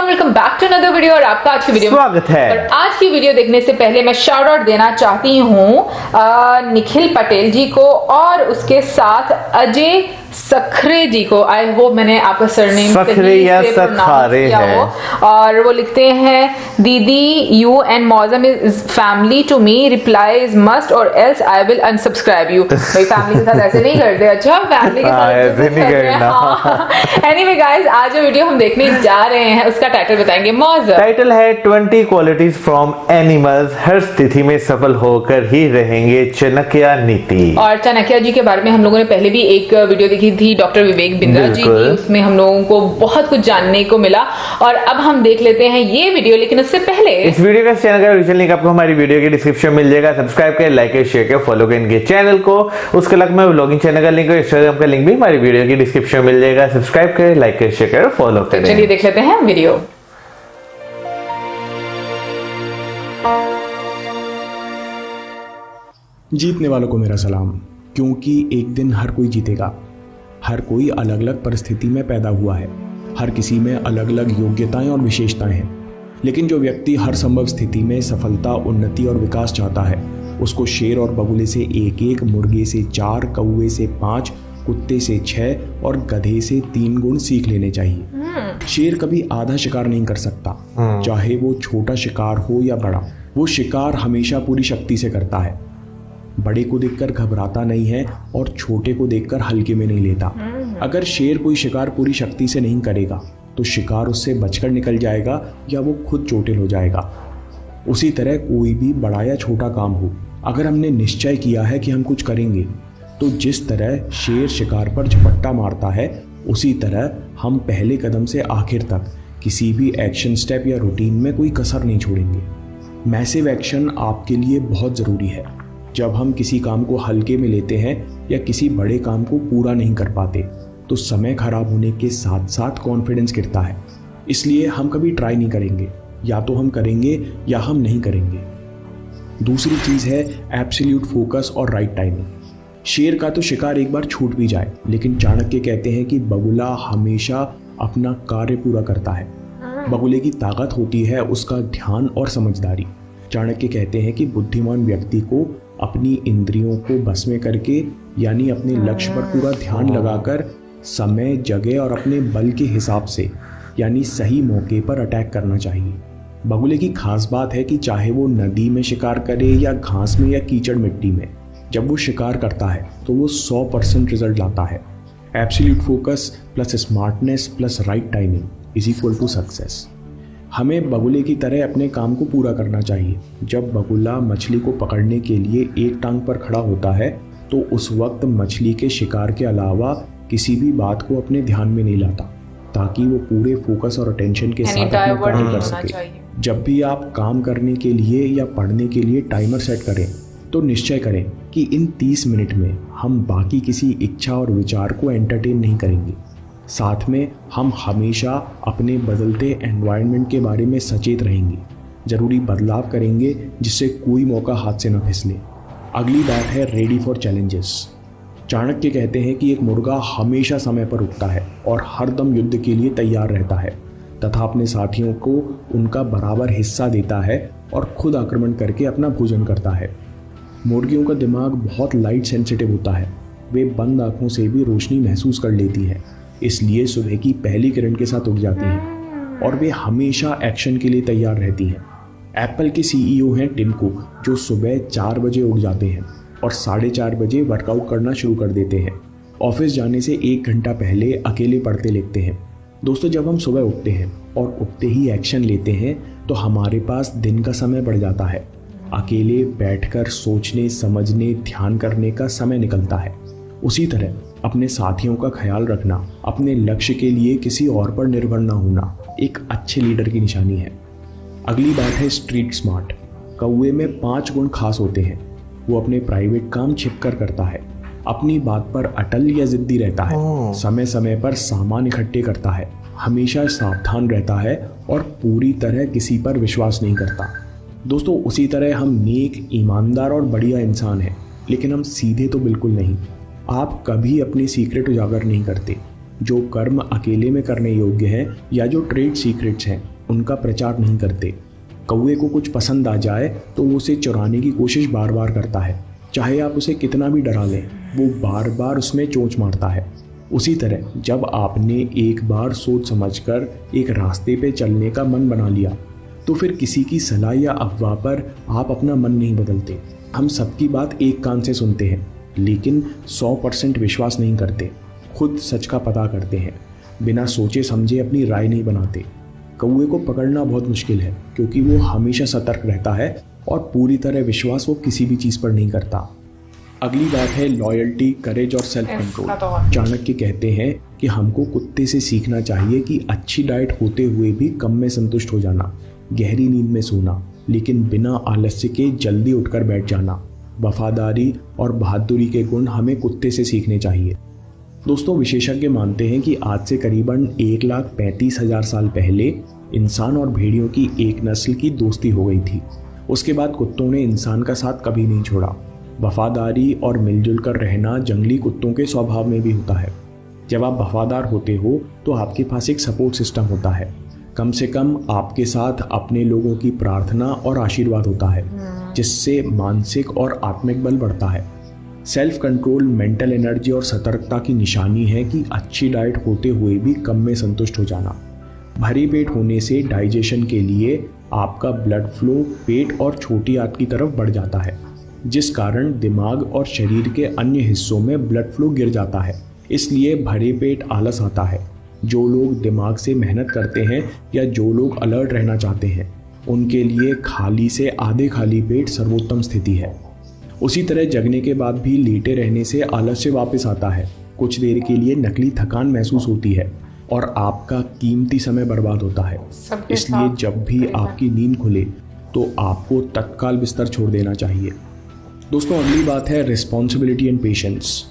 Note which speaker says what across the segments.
Speaker 1: Everyone, welcome back to another video. और आपका आज की वीडियो
Speaker 2: स्वागत है।
Speaker 1: और आज की वीडियो देखने से पहले मैं शाउट आउट देना चाहती हूँ निखिल पटेल जी को और उसके साथ अजय सखरे जी को। आई होप मैंने आपका सरनेम
Speaker 2: सखरे या सखारे है।
Speaker 1: और वो लिखते हैं दीदी you and Mauzam is family to me, reply is must or else I will unsubscribe you. भाई फैमिली के साथ ऐसे नहीं करते। अच्छा फैमिली के साथ
Speaker 2: ऐसे नहीं करना।
Speaker 1: एनीवे गाइस, आज जो वीडियो हम देखने जा रहे हैं उसका टाइटल बताएंगे। मौजम
Speaker 2: टाइटल है 20 क्वालिटीज फ्रॉम एनिमल्स, हर स्थिति में सफल होकर ही रहेंगे चाणक्य नीति।
Speaker 1: और चाणक्य जी के बारे में हम लोगों ने पहले भी एक वीडियो देखी थी डॉक्टर विवेक बिंद्रा जी की, उसमें हम लोगों को बहुत कुछ जानने को मिला। और अब हम देख लेते हैं ये वीडियो, लेकिन उससे पहले
Speaker 2: इस वीडियो का चैनल का ओरिजिनल लिंक आपको हमारी वीडियो के डिस्क्रिप्शन में मिल जाएगा। सब्सक्राइब करें, लाइक करें, शेयर करें, फॉलो करें इनके चैनल को। उसके अलावा मैं व्लॉगिंग चैनल का लिंक और इंस्टाग्राम का लिंक भी हमारी वीडियो की डिस्क्रिप्शन में मिल जाएगा। सब्सक्राइब करें, लाइक करें, शेयर करें, फॉलो करें।
Speaker 1: चलिए देख लेते हैं वीडियो।
Speaker 3: जीतने वालों को मेरा सलाम, क्योंकि एक दिन हर कोई जीतेगा। हर कोई अलग अलग परिस्थिति में पैदा हुआ है, हर किसी में अलग अलग योग्यताएं और विशेषताएं हैं। लेकिन जो व्यक्ति हर संभव स्थिति में सफलता, उन्नति और विकास चाहता है, उसको शेर और बगुले से 1-1, मुर्गे से 4, कौवे से 5, कुत्ते से 6 और गधे से 3 गुण सीख लेने चाहिए। शेर कभी आधा शिकार नहीं कर सकता, चाहे वो छोटा शिकार हो या बड़ा। वो शिकार हमेशा पूरी शक्ति से करता है। बड़े को देखकर घबराता नहीं है और छोटे को देखकर हल्के में नहीं लेता। अगर शेर कोई शिकार पूरी शक्ति से नहीं करेगा तो शिकार उससे बचकर निकल जाएगा या वो खुद चोटिल हो जाएगा। उसी तरह कोई भी बड़ा या छोटा काम हो, अगर हमने निश्चय किया है कि हम कुछ करेंगे, तो जिस तरह शेर शिकार पर झपट्टा मारता है, उसी तरह हम पहले कदम से आखिर तक किसी भी एक्शन स्टेप या रूटीन में कोई कसर नहीं छोड़ेंगे। मैसिव एक्शन आपके लिए बहुत ज़रूरी है। जब हम किसी काम को हल्के में लेते हैं या किसी बड़े काम को पूरा नहीं कर पाते, तो समय खराब होने के साथ साथ कॉन्फिडेंस गिरता है। इसलिए हम कभी ट्राई नहीं करेंगे, या तो हम करेंगे या हम नहीं करेंगे। दूसरी चीज़ है एब्सोल्यूट फोकस और राइट टाइमिंग। शेर का तो शिकार एक बार छूट भी जाए, लेकिन चाणक्य कहते हैं कि बगुला हमेशा अपना कार्य पूरा करता है। बगुले की ताकत होती है उसका ध्यान और समझदारी। चाणक्य कहते हैं कि बुद्धिमान व्यक्ति को अपनी इंद्रियों को बस में करके, यानी अपने लक्ष्य पर पूरा ध्यान लगाकर समय, जगह और अपने बल के हिसाब से, यानी सही मौके पर अटैक करना चाहिए। बगुले की खास बात है कि चाहे वो नदी में शिकार करे या घास में या कीचड़ मिट्टी में, जब वो शिकार करता है तो वो 100% रिजल्ट लाता है। Absolute focus plus smartness plus right timing is equal to success. हमें बगुले की तरह अपने काम को पूरा करना चाहिए। जब बगुला मछली को पकड़ने के लिए एक टांग पर खड़ा होता है, तो उस वक्त मछली के शिकार के अलावा किसी भी बात को अपने ध्यान में नहीं लाता, ताकि वो पूरे फोकस और अटेंशन के साथ अपना कार्य कर सके। जब भी आप काम करने के लिए या पढ़ने के लिए टाइमर सेट करें, तो निश्चय करें कि इन 30 मिनट में हम बाकी किसी इच्छा और विचार को एंटरटेन नहीं करेंगे। साथ में हम हमेशा अपने बदलते एनवायरनमेंट के बारे में सचेत रहेंगे, ज़रूरी बदलाव करेंगे जिससे कोई मौका हाथ से न फिसले। अगली बात है रेडी फॉर चैलेंजेस। चाणक्य कहते हैं कि एक मुर्गा हमेशा समय पर उठता है और हरदम युद्ध के लिए तैयार रहता है तथा अपने साथियों को उनका बराबर हिस्सा देता है और खुद आक्रमण करके अपना भोजन करता है। मुर्गियों का दिमाग बहुत लाइट सेंसिटिव होता है, वे बंद आँखों से भी रोशनी महसूस कर लेती हैं, इसलिए सुबह की पहली किरण के साथ उठ जाती हैं और वे हमेशा एक्शन के लिए तैयार रहती हैं। एप्पल के सीईओ हैं टिम कुक, जो सुबह 4 बजे उठ जाते हैं और 4:30 बजे वर्कआउट करना शुरू कर देते हैं। ऑफिस जाने से 1 घंटा पहले अकेले पढ़ते लिखते हैं। दोस्तों, जब हम सुबह उठते हैं और उठते ही एक्शन लेते हैं, तो हमारे पास दिन का समय बढ़ जाता है। अकेले बैठकर सोचने, समझने, ध्यान करने का समय निकलता है। उसी तरह अपने साथियों का ख्याल रखना, अपने लक्ष्य के लिए किसी और पर निर्भर न होना एक अच्छे लीडर की निशानी है। अगली बात है स्ट्रीट स्मार्ट। कौवे में 5 गुण खास होते हैं। वो अपने प्राइवेट काम छिपकर करता है, अपनी बात पर अटल या जिद्दी रहता है, समय समय पर सामान इकट्ठे करता है, हमेशा सावधान रहता है और पूरी तरह किसी पर विश्वास नहीं करता। दोस्तों, उसी तरह हम नेक, ईमानदार और बढ़िया इंसान हैं, लेकिन हम सीधे तो बिल्कुल नहीं। आप कभी अपने सीक्रेट उजागर नहीं करते। जो कर्म अकेले में करने योग्य हैं या जो ट्रेड सीक्रेट्स हैं, उनका प्रचार नहीं करते। कौवे को कुछ पसंद आ जाए तो वो उसे चुराने की कोशिश बार बार करता है, चाहे आप उसे कितना भी डरा लें, वो बार बार उसमें चोंच मारता है। उसी तरह जब आपने एक बार सोच समझकर एक रास्ते पे चलने का मन बना लिया तो फिर किसी की सलाह या अफवाह पर आप अपना मन नहीं बदलते। हम सबकी बात एक कान से सुनते हैं लेकिन 100% विश्वास नहीं करते, खुद सच का पता करते हैं, बिना सोचे समझे अपनी राय नहीं बनाते। कौवे को पकड़ना बहुत मुश्किल है क्योंकि वो हमेशा सतर्क रहता है और पूरी तरह विश्वास वो किसी भी चीज़ पर नहीं करता। अगली बात है लॉयल्टी, करेज और सेल्फ कंट्रोल। चाणक्य कहते हैं कि हमको कुत्ते से सीखना चाहिए कि अच्छी डाइट होते हुए भी कम में संतुष्ट हो जाना, गहरी नींद में सोना, लेकिन बिना आलस्य के जल्दी उठकर बैठ जाना। वफादारी और बहादुरी के गुण हमें कुत्ते से सीखने चाहिए। दोस्तों, विशेषज्ञ मानते हैं कि आज से करीबन 1,35,000 साल पहले इंसान और भेड़ियों की एक नस्ल की दोस्ती हो गई थी। उसके बाद कुत्तों ने इंसान का साथ कभी नहीं छोड़ा। वफादारी और मिलजुल कर रहना जंगली कुत्तों के स्वभाव में भी होता है। जब आप वफादार होते हो तो आपके पास एक सपोर्ट सिस्टम होता है, कम से कम आपके साथ अपने लोगों की प्रार्थना और आशीर्वाद होता है, जिससे मानसिक और आत्मिक बल बढ़ता है। सेल्फ कंट्रोल, मेंटल एनर्जी और सतर्कता की निशानी है कि अच्छी डाइट होते हुए भी कम में संतुष्ट हो जाना। भरी पेट होने से डाइजेशन के लिए आपका ब्लड फ्लो पेट और छोटी आंत की तरफ बढ़ जाता है, जिस कारण दिमाग और शरीर के अन्य हिस्सों में ब्लड फ्लो गिर जाता है। इसलिए भरे पेट आलस आता है। जो लोग दिमाग से मेहनत करते हैं या जो लोग अलर्ट रहना चाहते हैं, उनके लिए खाली से आधे खाली पेट सर्वोत्तम स्थिति है। उसी तरह जगने के बाद भी लेटे रहने से आलस्य वापस आता है। कुछ देर के लिए नकली थकान महसूस होती है और आपका कीमती समय बर्बाद होता है। इसलिए जब भी आपकी नींद खुले तो आपको तत्काल बिस्तर छोड़ देना चाहिए। दोस्तों, अगली बात है रिस्पॉन्सिबिलिटी एंड पेशेंस।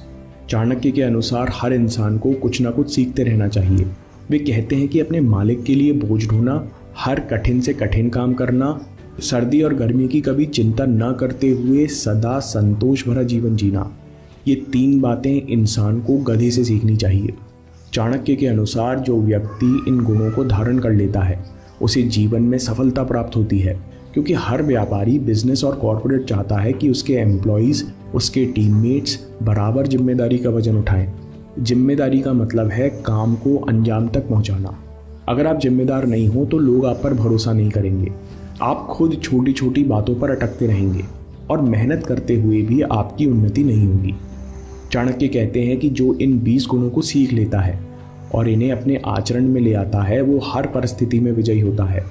Speaker 3: चाणक्य के अनुसार हर इंसान को कुछ ना कुछ सीखते रहना चाहिए। वे कहते हैं कि अपने मालिक के लिए बोझ ढोना, हर कठिन से कठिन काम करना, सर्दी और गर्मी की कभी चिंता न करते हुए सदा संतोष भरा जीवन जीना, ये 3 बातें इंसान को गधे से सीखनी चाहिए। चाणक्य के अनुसार जो व्यक्ति इन गुणों को धारण कर लेता है उसे जीवन में सफलता प्राप्त होती है, क्योंकि हर व्यापारी, बिजनेस और कॉरपोरेट चाहता है कि उसके एम्प्लॉयज़, उसके टीममेट्स बराबर जिम्मेदारी का वजन उठाएं। जिम्मेदारी का मतलब है काम को अंजाम तक पहुंचाना। अगर आप जिम्मेदार नहीं हो तो लोग आप पर भरोसा नहीं करेंगे। आप खुद छोटी छोटी बातों पर अटकते रहेंगे और मेहनत करते हुए भी आपकी उन्नति नहीं होगी। चाणक्य कहते हैं कि जो इन 20 गुणों को सीख लेता है और इन्हें अपने आचरण में ले आता है, वो हर परिस्थिति में विजयी होता है।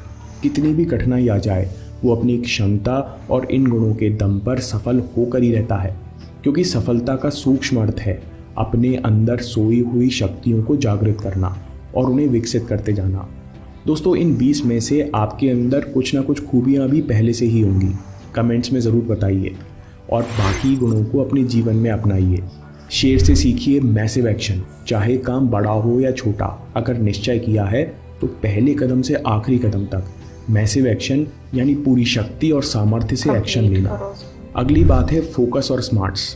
Speaker 3: कितनी भी कठिनाई आ जाए, वो अपनी क्षमता और इन गुणों के दम पर सफल होकर ही रहता है, क्योंकि सफलता का सूक्ष्म अर्थ है अपने अंदर सोई हुई शक्तियों को जागृत करना और उन्हें विकसित करते जाना। दोस्तों, इन 20 में से आपके अंदर कुछ ना कुछ खूबियाँ भी पहले से ही होंगी। कमेंट्स में ज़रूर बताइए और बाकी गुणों को अपने जीवन में अपनाइए। शेर से सीखिए मैसिव एक्शन, चाहे काम बड़ा हो या छोटा। अगर निश्चय किया है तो पहले कदम से आखिरी कदम तक मैसिव एक्शन यानी पूरी शक्ति और सामर्थ्य से एक्शन लेना। अगली बात है फोकस और स्मार्ट्स।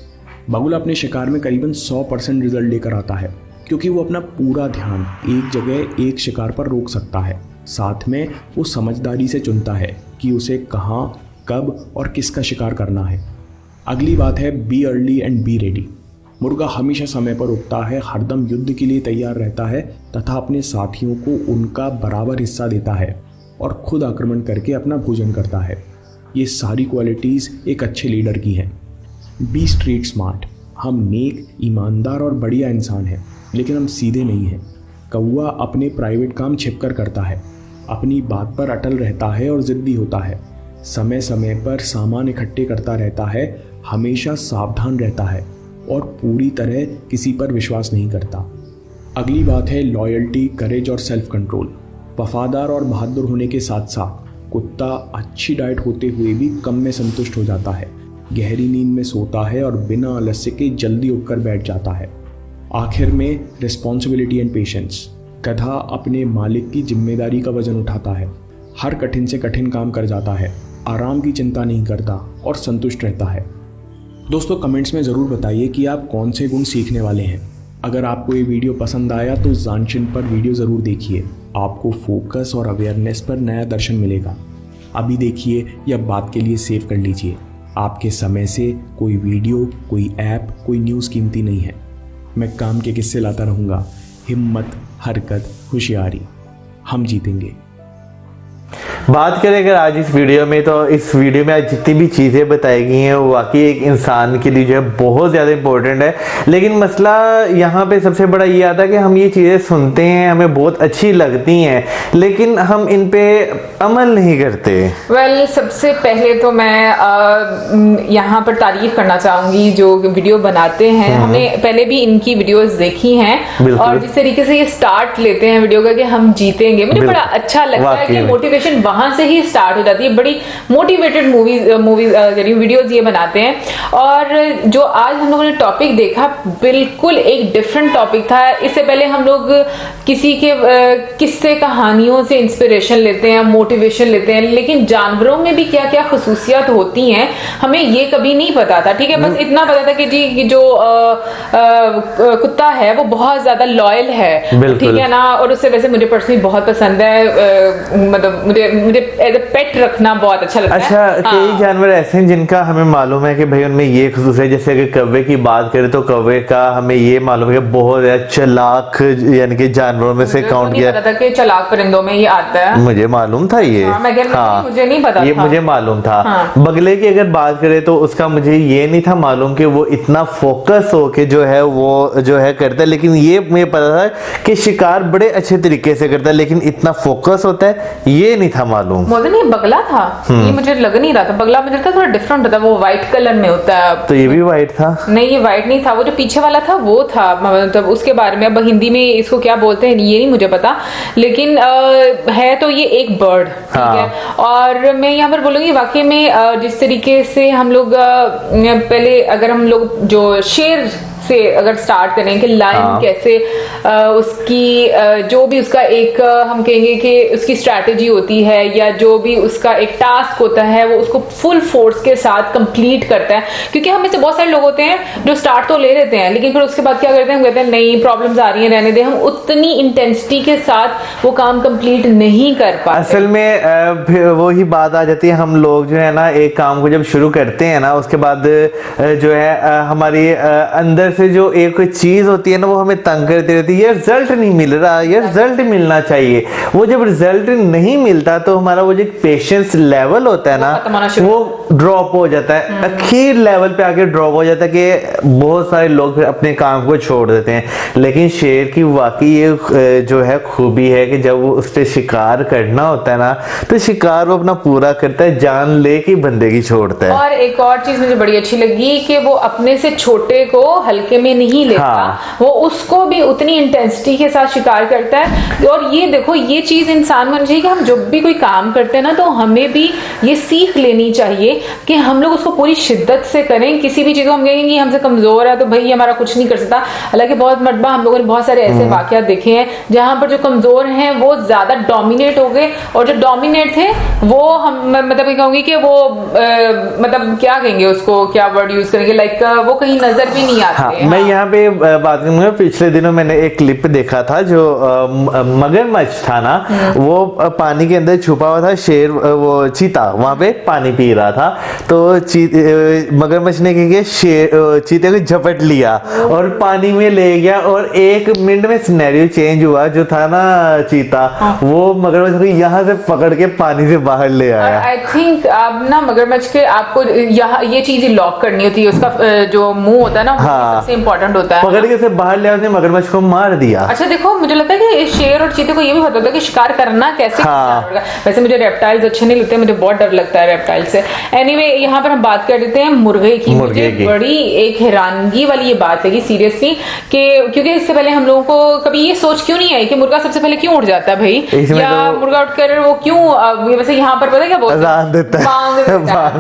Speaker 3: बगुल अपने शिकार में करीबन 100% रिजल्ट लेकर आता है, क्योंकि वो अपना पूरा ध्यान एक जगह एक शिकार पर रोक सकता है। साथ में वो समझदारी से चुनता है कि उसे कहाँ, कब और किसका शिकार करना है। अगली बात है B early and be ready. मुर्गा हमेशा समय पर उठता है, हरदम युद्ध के लिए तैयार रहता है तथा अपने साथियों को उनका बराबर हिस्सा देता है और खुद आक्रमण करके अपना भोजन करता है। ये सारी क्वालिटीज़ एक अच्छे लीडर की हैं। Be street smart. हम नेक, ईमानदार और बढ़िया इंसान हैं, लेकिन हम सीधे नहीं हैं। कौवा अपने प्राइवेट काम छिपकर करता है, अपनी बात पर अटल रहता है और ज़िद्दी होता है। समय समय पर सामान इकट्ठे करता रहता है, हमेशा सावधान रहता है और पूरी तरह किसी पर विश्वास नहीं करता। अगली बात है लॉयल्टी, करेज और सेल्फ कंट्रोल। वफादार और बहादुर होने के साथ साथ कुत्ता अच्छी डाइट होते हुए भी कम में संतुष्ट हो जाता है, गहरी नींद में सोता है और बिना आलस्य के जल्दी उठकर बैठ जाता है। आखिर में रिस्पॉन्सिबिलिटी एंड पेशेंस। गधा अपने मालिक की जिम्मेदारी का वजन उठाता है, हर कठिन से कठिन काम कर जाता है, आराम की चिंता नहीं करता और संतुष्ट रहता है। दोस्तों, कमेंट्स में ज़रूर बताइए कि आप कौन से गुण सीखने वाले हैं। अगर आपको ये वीडियो पसंद आया तो जानशिन पर वीडियो ज़रूर देखिए आपको फोकस और अवेयरनेस पर नया दर्शन मिलेगा। अभी देखिए या बात के लिए सेव कर लीजिए। आपके समय से कोई वीडियो, कोई ऐप, कोई न्यूज़ कीमती नहीं है। मैं काम के किस्से लाता रहूँगा। हिम्मत, हरकत, होशियारी, हम जीतेंगे।
Speaker 2: बात करें अगर आज इस वीडियो में, तो इस वीडियो में आज जितनी भी चीज़ें बताई गई हैं वो वाकई एक इंसान के लिए जो है बहुत ज़्यादा इंपॉर्टेंट है। लेकिन मसला यहाँ पे सबसे बड़ा ये आता है कि हम ये चीज़ें सुनते हैं, हमें बहुत अच्छी लगती हैं, लेकिन हम इन पे अमल नहीं करते।
Speaker 1: वेल, सबसे पहले तो मैं यहाँ पर तारीफ करना चाहूंगी जो वीडियो बनाते हैं। हमने पहले भी इनकी वीडियोस देखी हैं और जिस तरीके से ये स्टार्ट लेते हैं वीडियो का कि हम जीतेंगे, मुझे बड़ा अच्छा लगता है कि मोटिवेशन वहां से ही स्टार्ट हो जाती है। बड़ी मोटिवेटेड मूवीज वीडियोस ये बनाते हैं। और जो आज हम लोगों ने टॉपिक देखा बिल्कुल एक डिफरेंट टॉपिक था। इससे पहले हम लोग किसी के किस्से कहानियों से इंस्पिरेशन लेते हैं, मोटिवेशन लेते हैं, लेकिन जानवरों में भी क्या क्या खसूसियात होती हैं हमें ये कभी नहीं पता था। ठीक है, बस इतना पता था कि जी जो कुत्ता है वो बहुत ज्यादा लॉयल है, ठीक है ना। और उससे वैसे मुझे पर्सनली बहुत पसंद है, मतलब मुझे एज ए पेट रखना बहुत अच्छा लगता है।
Speaker 2: अच्छा, कई जानवर ऐसे हैं जिनका हमें मालूम है कि भाई उनमें ये खुसूस है। जैसे अगर कौवे की बात करें तो कौवे का हमें ये मालूम है कि बहुत ज्यादा चालाक, यानी कि जानवरों में से काउंट किया
Speaker 1: था कि चालाक परिंदों में ये आता है।
Speaker 2: मुझे मालूम था ये।
Speaker 1: मुझे नहीं पता
Speaker 2: ये
Speaker 1: था।
Speaker 2: मुझे मालूम था। बगले की अगर बात करें तो उसका मुझे ये नहीं था मालूम कि वो इतना फोकस हो के जो है वो जो है करता है। लेकिन ये मुझे पता था कि शिकार बड़े अच्छे तरीके से करता है, लेकिन इतना फोकस होता है ये नहीं था मालूम।
Speaker 1: ये बगला था, ये मुझे लग नहीं रहा था। बगला मुझे लगता थोड़ा डिफरेंट होता है, वो व्हाइट कलर में होता है।
Speaker 2: तो ये भी व्हाइट था? नहीं,
Speaker 1: ये व्हाइट नहीं था, वो जो पीछे वाला था वो था। मतलब उसके बारे में अब हिंदी में इसको क्या बोलते हैं ये नहीं मुझे पता, लेकिन है तो ये एक बर्ड, ठीक है। और मैं यहाँ पर बोलूंगी वाकई में जिस तरीके से हम लोग पहले अगर हम लोग जो शेर से अगर स्टार्ट करें कि लायन कैसे उसकी जो भी उसका एक हम कहेंगे कि उसकी स्ट्रैटेजी होती है या जो भी उसका एक टास्क होता है वो उसको फुल फोर्स के साथ कंप्लीट करता है। क्योंकि हम में से बहुत सारे लोग होते हैं जो स्टार्ट तो ले लेते हैं लेकिन फिर उसके बाद क्या करते हैं, हम कहते हैं नहीं प्रॉब्लम्स आ रही हैं रहने दे, हम उतनी इंटेंसिटी के साथ वो काम कंप्लीट नहीं कर पाते।
Speaker 2: असल में वो ही बात आ जाती है, हम लोग जो है ना एक काम को जब शुरू करते हैं ना उसके बाद जो है हमारी अंदर से जो एक चीज होती है ना वो हमें तंग करती रहती है, ये रिजल्ट नहीं मिल रहा, ये रिजल्ट मिलना चाहिए। वो जब रिजल्ट नहीं मिलता तो हमारा वो जो पेशेंस लेवल होता है ना वो ड्रॉप हो जाता है, अखीर लेवल पे आके ड्रॉप हो जाता है कि बहुत सारे लोग फिर अपने काम को छोड़ देते हैं। लेकिन शेर की वाकई ये जो है खूबी है कि जब वो उस पर शिकार करना होता है ना तो शिकार वो अपना पूरा करता है, जान ले के बंदे की छोड़ता है।
Speaker 1: और एक और चीज मुझे बड़ी अच्छी लगी कि वो अपने से छोटे को हल्के में नहीं लेता, वो उसको भी उतनी इंटेंसिटी के साथ शिकार करता है। और ये देखो ये चीज इंसान होनी चाहिए कि हम जब भी कोई काम करते हैं ना तो हमें भी ये सीख लेनी चाहिए कि हम लोग उसको पूरी शिद्दत से करें। किसी भी चीज को हम कहेंगे कि हमसे कमजोर है तो भाई हमारा कुछ नहीं कर सकता। हालांकि बहुत मरतबा हम लोगों ने बहुत सारे ऐसे वाकयात देखे हैं जहां पर जो कमजोर हैं वो ज्यादा डोमिनेट हो गए और जो डोमिनेट थे वो हम मतलब कहूंगी कि वो मतलब क्या कहेंगे उसको, क्या वर्ड यूज करेंगे, लाइक वो कहीं नजर भी नहीं आते।
Speaker 2: मैं यहाँ पे बात करूंगा, पिछले दिनों मैंने एक क्लिप देखा था जो मगरमच्छ था ना वो पानी के अंदर छुपा हुआ था, शेर वो चीता वहां पे पानी पी रहा था तो मगरमच्छ ने क्या किया, चीते को झपट लिया और पानी में ले गया और 1 मिनट में सिनेरियो चेंज हुआ। जो था ना चीता वो मगरमच्छ को यहाँ से पकड़ के पानी से बाहर ले आया।
Speaker 1: आई थिंक अब ना मगरमच्छ के आपको यहाँ ये चीज लॉक करनी होती है, उसका जो मुंह होता है ना सबसे इंपॉर्टेंट होता है,
Speaker 2: पकड़ के से बाहर ले आया, मगरमच्छ को मार दिया।
Speaker 1: अच्छा देखो मुझे लगता है कि शेर और चीते को ये भी पता होता है कि शिकार करना कैसे होगा। वैसे मुझे रेप्टाइल्स अच्छे नहीं लगते, मुझे बहुत डर लगता है रेप्टाइल से। एनीवे यहाँ पर हम बात कर देते हैं मुर्गे की। मुझे बड़ी एक हैरानगी वाली ये बात है सीरियसली कि क्योंकि इससे पहले हम लोगों को कभी ये सोच क्यों नहीं आई कि मुर्गा सबसे पहले क्यों उड़ जाता है भाई, या तो मुर्गा उठकर वो क्यों वैसे यहाँ पर पता है क्या बोलते हैं,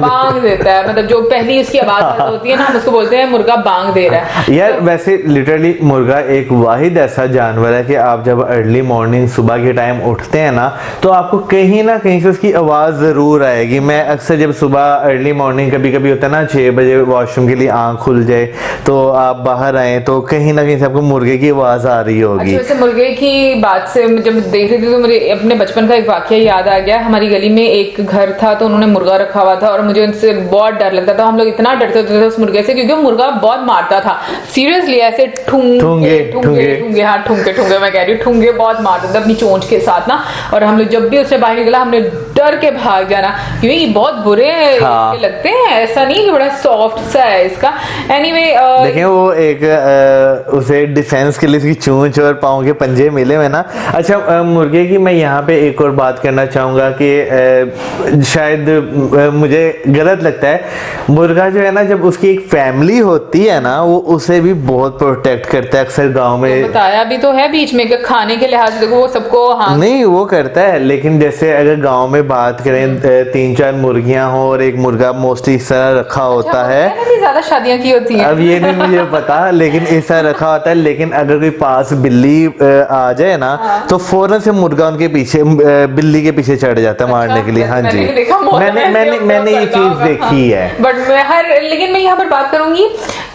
Speaker 1: बांग देता है। मतलब जो पहली उसकी आवाज होती है ना हम उसको बोलते हैं मुर्गा बांग दे रहा है।
Speaker 2: यार वैसे लिटरली मुर्गा एक वाहिद ऐसा जानवर है कि आप जब अर्ली मॉर्निंग सुबह के टाइम उठते हैं ना, तो आपको कहीं ना कहीं से उसकी आवाज़ ज़रूर आएगी। मैं अक्सर जब सुबह अर्ली मॉर्निंग कभी कभी होता है ना 6 बजे वॉशरूम के लिए आँख खुल जाए, तो आप बाहर आए तो कहीं ना कहीं से आपको मुर्गे की आवाज़ आ रही होगी।
Speaker 1: अच्छा, वैसे मुर्गे की बात से जब देख रही थी तो मुझे अपने बचपन का एक वाकया याद आ गया। हमारी गली में एक घर था तो उन्होंने मुर्गा रखा हुआ था और मुझे उनसे बहुत डर लगता था। हम लोग इतना डरते थे उस मुर्गे से क्योंकि वो मुर्गा बहुत मारता था। सीरियसली ऐसे ठूंगे, हाँ ठूंगे मैं कह रही हूँ, ठूंगे बहुत मारता था अपनी चोंच के साथ ना। और हम लोग जब भी उससे बाहर निकला हमने डर के भाग जाना क्योंकि ये बहुत बुरे लगते हैं। ऐसा नहीं कि बड़ा सॉफ्ट सा है इसका। एनीवे
Speaker 2: देखें वो एक उसे डिफेंस के लिए इसकी चोंच और पाँव के पंजे मिले हुए ना। अच्छा मुर्गे की मैं यहाँ पे एक और बात करना चाहूंगा कि शायद मुझे गलत लगता है, मुर्गा जो है ना जब उसकी एक फैमिली होती है ना वो उसे भी बहुत प्रोटेक्ट करता है। अक्सर गांव में
Speaker 1: तो बताया भी तो है बीच में कि खाने के लिहाज से देखो वो सबको, हाँ
Speaker 2: नहीं वो करता है, लेकिन जैसे अगर गांव में बात करें 3-4 मुर्गियां हो और एक मुर्गा मोस्टली इस तरह रखा होता है।
Speaker 1: मैंने ज्यादा शादियां की होती हैं।
Speaker 2: अब ये नहीं मुझे पता, लेकिन ऐसा रखा होता है। लेकिन अगर कोई पास बिल्ली आ जाए ना तो फौरन से मुर्गा उनके पीछे बिल्ली के पीछे चढ़ जाता है मारने के लिए। हाँ जी, मैंने ये चीज देखी है।
Speaker 1: बट लेकिन मैं यहाँ पर बात करूंगी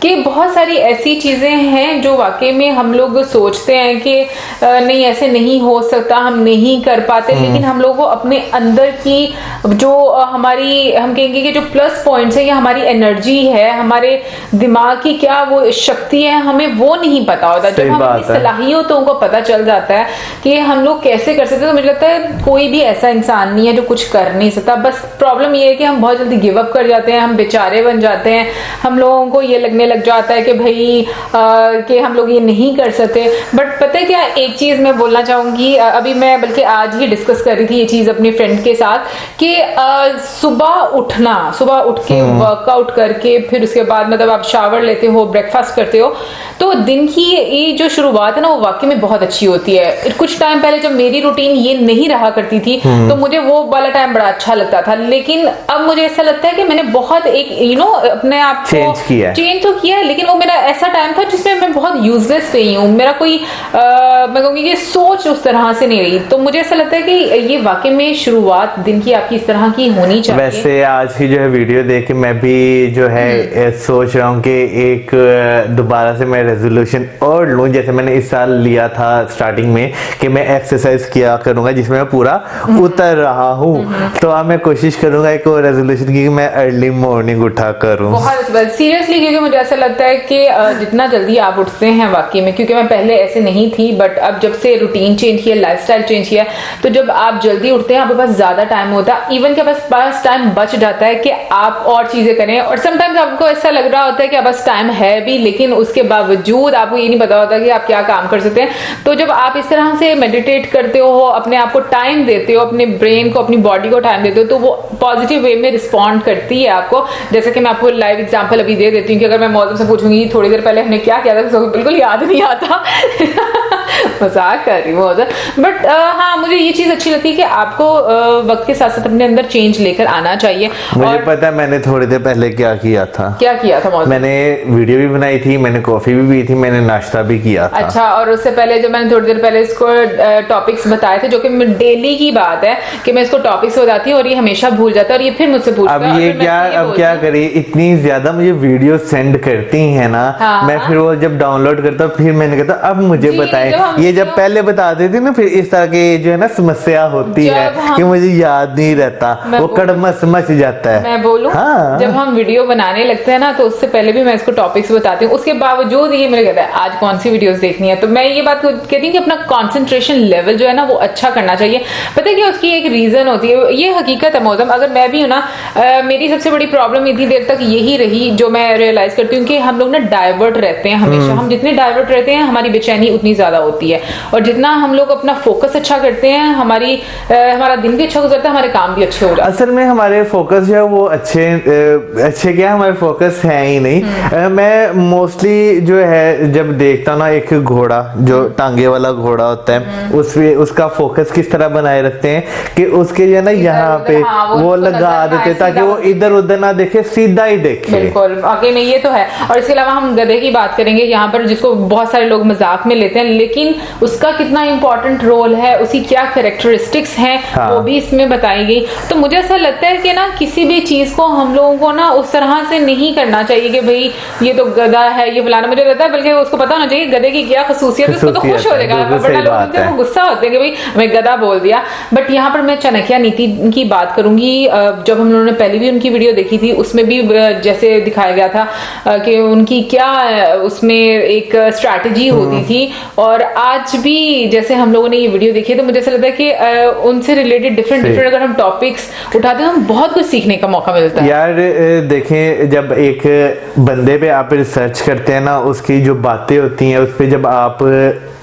Speaker 1: कि बहुत सारी ऐसी चीजें हैं जो वाकई में हम लोग सोचते हैं कि नहीं ऐसे नहीं हो सकता, हम नहीं कर पाते, लेकिन हम लोग को अपने अंदर की जो हमारी हम कहेंगे कि जो प्लस पॉइंट्स है या हमारी एनर्जी है, हमारे दिमाग की क्या वो शक्ति है, हमें वो नहीं पता होता। जब हम अपनी सलाहियतों को पता चल जाता है कि हम लोग कैसे कर सकते हैं, तो मुझे लगता है कोई भी ऐसा इंसान नहीं है जो कुछ कर नहीं सकता। बस प्रॉब्लम ये है कि हम बहुत जल्दी गिव अप कर जाते हैं, हम बेचारे बन जाते हैं, हम लोगों को ये लगने लग जाता है कि भाई कि हम लोग ये नहीं कर सकते। बट पता है क्या, एक चीज मैं बोलना चाहूंगी, अभी मैं बल्कि आज ही डिस्कस कर रही थी ये चीज अपने फ्रेंड के साथ कि सुबह उठ के वर्कआउट करके फिर उसके बाद मतलब आप शावर लेते हो, ब्रेकफास्ट करते हो, तो दिन की ये जो शुरुआत है ना वो वाकई में बहुत अच्छी होती है। कुछ टाइम पहले जब मेरी रूटीन ये नहीं रहा करती थी तो मुझे वो वाला टाइम बड़ा अच्छा लगता था, लेकिन अब मुझे ऐसा लगता है कि मैंने बहुत एक अपने आप को चेंज तो किया है, लेकिन वो मेरा ऐसा टाइम था जिसमें मैं बहुत यूजलेस रही हूँ। मेरा कोई मैं कहूँगी कि सोच उस तरह से नहीं रही। तो मुझे ऐसा लगता है कि ये वाकई में शुरुआत दिन की आपकी इस तरह की होनी चाहिए।
Speaker 2: वैसे आज की जो है वीडियो देख के मैं भी जो है सोच रहा हूँ कि एक दोबारा से मैं रेजोल्यूशन और लूँ, जैसे मैंने इस साल लिया था स्टार्टिंग में कि मैं एक्सरसाइज किया करूंगा जिसमें मैं पूरा उतर रहा हूँ। तो अब मैं कोशिश करूंगा एक और रेजोल्यूशन की मैं अर्ली मॉर्निंग उठा करूँ।
Speaker 1: बहुत सीरियसली, क्योंकि मुझे ऐसा लगता है कि जितना जल्दी आप उठते हैं वाकई में, क्योंकि मैं पहले ऐसे नहीं थी, बट अब जब से रूटीन चेंज किया, लाइफस्टाइल चेंज किया, तो जब आप जल्दी उठते हैं आपके पास ज्यादा टाइम होता है, इवन के पास टाइम बच जाता है कि आप और चीजें करें। और समटाइम्स आपको ऐसा लग रहा होता है कि आप पास टाइम है भी, लेकिन उसके बावजूद आपको ये नहीं पता होता कि आप क्या काम कर सकते हैं। तो जब आप इस तरह से मेडिटेट करते हो, अपने आप को टाइम देते हो, अपने ब्रेन को, अपनी बॉडी को टाइम देते हो, तो वो पॉजिटिव वे में रिस्पॉन्ड करती है आपको। जैसे कि मैं आपको लाइव एग्जांपल अभी दे देती हूँ कि अगर मैं मौजूद से पूछूंगी थोड़ी देर पहले हमने क्या किया था तो बिल्कुल याद नहीं आता। मजाक कर रही हूँ, बट हाँ मुझे ये चीज अच्छी लगती है कि आपको वक्त के साथ साथ अपने अंदर चेंज लेकर आना चाहिए।
Speaker 2: मुझे पता है मैंने थोड़ी देर पहले क्या किया था। मैंने वीडियो भी बनाई थी, मैंने कॉफी भी पी थी, मैंने नाश्ता भी किया था।
Speaker 1: अच्छा, और उससे पहले जो मैंने थोड़ी देर पहले इसको टॉपिक्स बताए थे, जो कि डेली की बात है कि मैं इसको टॉपिक्स बताती हूँ और ये हमेशा भूल जाता है और ये फिर मुझसे पूछता है।
Speaker 2: अब ये क्या करे, इतनी ज्यादा मुझे वीडियो सेंड करती है ना, मैं फिर वो जब डाउनलोड करता हूँ फिर मैंने कहता अब मुझे बताएं। ये जब पहले बता देती ना फिर इस तरह के जो है ना समस्या होती है कि मुझे याद नहीं रहता, वो कड़मस मच जाता है।
Speaker 1: मैं बोलूं, हाँ। जब हम वीडियो बनाने लगते हैं ना तो उससे पहले भी मैं इसको टॉपिक्स बताती हूँ, उसके बावजूद ये मेरे कहता है आज कौन सी वीडियोस देखनी है। तो मैं ये बात कहती हूँ कि अपना कंसंट्रेशन लेवल जो है ना वो अच्छा करना चाहिए। पता है कि उसकी एक रीजन होती है, ये हकीकत है मौजम। अगर मैं भी हूँ ना, मेरी सबसे बड़ी प्रॉब्लम इतनी देर तक यही रही जो मैं रियलाइज करती हूँ कि हम लोग ना डाइवर्ट रहते हैं हमेशा। हम जितने डाइवर्ट रहते हैं हमारी बेचैनी उतनी ज्यादा होती है, और जितना हम लोग अपना फोकस अच्छा करते हैं हमारा दिन भी अच्छा गुजरता है, हमारे काम भी अच्छे हो जाते हैं।
Speaker 2: असल में हमारे फोकस जो है वो अच्छे क्या हमारे फोकस है ही नहीं। मैं मोस्टली जो है जब देखता हूँ ना एक घोड़ा जो टांगे वाला घोड़ा होता है उसका फोकस किस तरह बनाए रखते हैं कि उसके जो है ना यहाँ पे वो वो
Speaker 1: उसको
Speaker 2: लगा
Speaker 1: नजर ना
Speaker 2: देते
Speaker 1: आए,
Speaker 2: ताकि
Speaker 1: सीधा
Speaker 2: वो इधर उधर ना देखे, सीधा ही देखे।
Speaker 1: बिल्कुल, वाकई में ये तो है। और इसके अलावा हम गधे की बात करेंगे यहाँ पर, जिसको बहुत सारे लोग मजाक में लेते हैं, लेकिन उसका कितना इंपॉर्टेंट रोल है, उसकी क्या कैरेक्टरिस्टिक्स हैं,
Speaker 2: हाँ।
Speaker 1: वो भी इसमें बताई गई। तो मुझे ऐसा लगता है कि ना किसी भी चीज को हम लोगों को ना उस तरह से नहीं करना चाहिए कि भाई ये तो गधा है, ये फलाना। मुझे लगता है बल्कि उसको पता होना चाहिए गधे की क्या खसूसियत है, उसको तो खुश हो जाएगा।
Speaker 2: बिल्कुल सही
Speaker 1: बड़ा लोग
Speaker 2: बात
Speaker 1: होते हैं
Speaker 2: है।
Speaker 1: वो गुस्सा होते हैं कि भाई हमें गधा बोल दिया। बट यहाँ पर मैं चाणक्य नीति की बात करूंगी। जब हम लोगों ने पहले भी उनकी वीडियो देखी थी, उसमें भी जैसे दिखाया गया था कि उनकी क्या उसमें एक स्ट्रैटेजी होती थी, और आज भी जैसे हम लोगों ने ये वीडियो देखी है तो मुझे ऐसा लगता है कि उनसे रिलेटेड डिफरेंट अगर हम टॉपिक्स उठाते हैं तो बहुत कुछ सीखने का मौका मिलता है।
Speaker 2: यार देखें, जब एक बंदे पे आप रिसर्च करते हैं ना, उसकी जो बातें होती हैं उस पे जब आप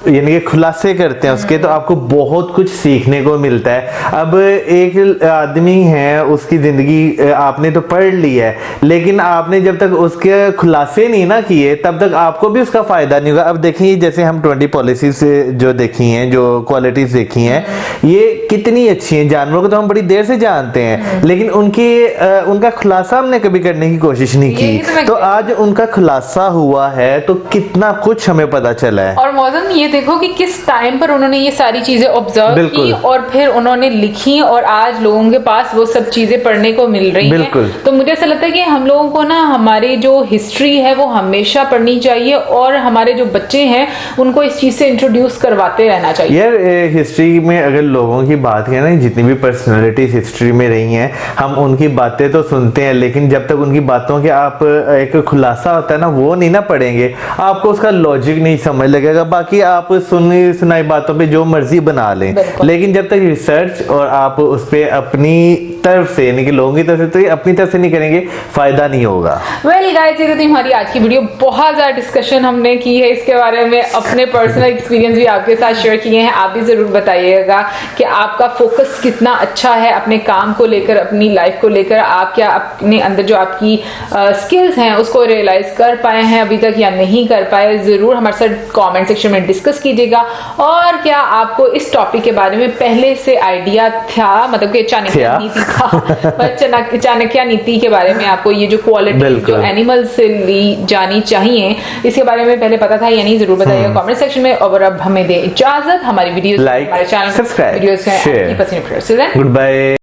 Speaker 2: यानी कि खुलासे करते हैं उसके, तो आपको बहुत कुछ सीखने को मिलता है। अब एक आदमी है, उसकी जिंदगी आपने तो पढ़ ली है, लेकिन आपने जब तक उसके खुलासे नहीं ना किए तब तक आपको भी उसका फायदा नहीं होगा। अब देखिए, जैसे हम 20 पॉलिसीज जो देखी हैं, जो क्वालिटीज देखी हैं, ये कितनी अच्छी हैं। जानवरों को तो हम बड़ी देर से जानते हैं, लेकिन उनका खुलासा हमने कभी करने की कोशिश नहीं की। तो आज उनका खुलासा हुआ है तो कितना कुछ हमें पता चला है।
Speaker 1: और मौजूद ये देखो कि किस टाइम पर उन्होंने ये सारी चीजें ऑब्जर्व की और फिर उन्होंने लिखी, और आज लोगों के पास वो सब चीजें पढ़ने को मिल रही हैं। तो मुझे ऐसा लगता है कि हम लोगों को ना हमारी जो हिस्ट्री है वो हमेशा पढ़नी चाहिए, और हमारे जो बच्चे हैं उनको इस चीज से इंट्रोड्यूस करवाते रहना चाहिए।
Speaker 2: यार हिस्ट्री में अगर लोगों की बात करें ना, जितनी भी पर्सनालिटीज हिस्ट्री में रही हैं, हम उनकी बातें तो सुनते हैं, लेकिन जब तक उनकी बातों के आप एक खुलासा होता है ना, वो नहीं ना पढ़ेंगे, आपको उसका लॉजिक नहीं समझ लगेगा। बाकी आप सुनी सुनाई बातों पे जो मर्जी बना लें, लेकिन जब तक रिसर्च और आप उस पे अपनी तरफ से, यानी कि लोगों की तरफ से, तो अपनी तरफ से नहीं करेंगे, फायदा नहीं होगा।
Speaker 1: वेल गाइस, ये तो हमारी आज की वीडियो। बहुत ज्यादा डिस्कशन हमने की है इसके बारे में, अपने पर्सनल एक्सपीरियंस भी आपके साथ शेयर किए हैं। आप भी जरूर बताइएगा कि आपका फोकस कितना अच्छा है अपने काम को लेकर, अपनी लाइफ को लेकर। आप क्या अपने अंदर जो आपकी स्किल्स हैं उसको रियलाइज कर पाए हैं अभी तक या नहीं कर पाए, जरूर हमारे साथ कमेंट सेक्शन में डिस्कस कीजिएगा। और क्या आपको इस टॉपिक के बारे में पहले से आइडिया था, मतलब कि चाणक्य नीति था, चाणक्य नीति के बारे में आपको ये जो क्वालिटी जो एनिमल्स से ली जानी चाहिए, इसके बारे में पहले पता था या नहीं, जरूर बताइएगा कमेंट सेक्शन में। और अब हमें दे इजाजत, हमारी वीडियो
Speaker 2: लाइक,
Speaker 1: हमारे channel
Speaker 2: subscribe,
Speaker 1: videos
Speaker 2: share,
Speaker 1: good bye.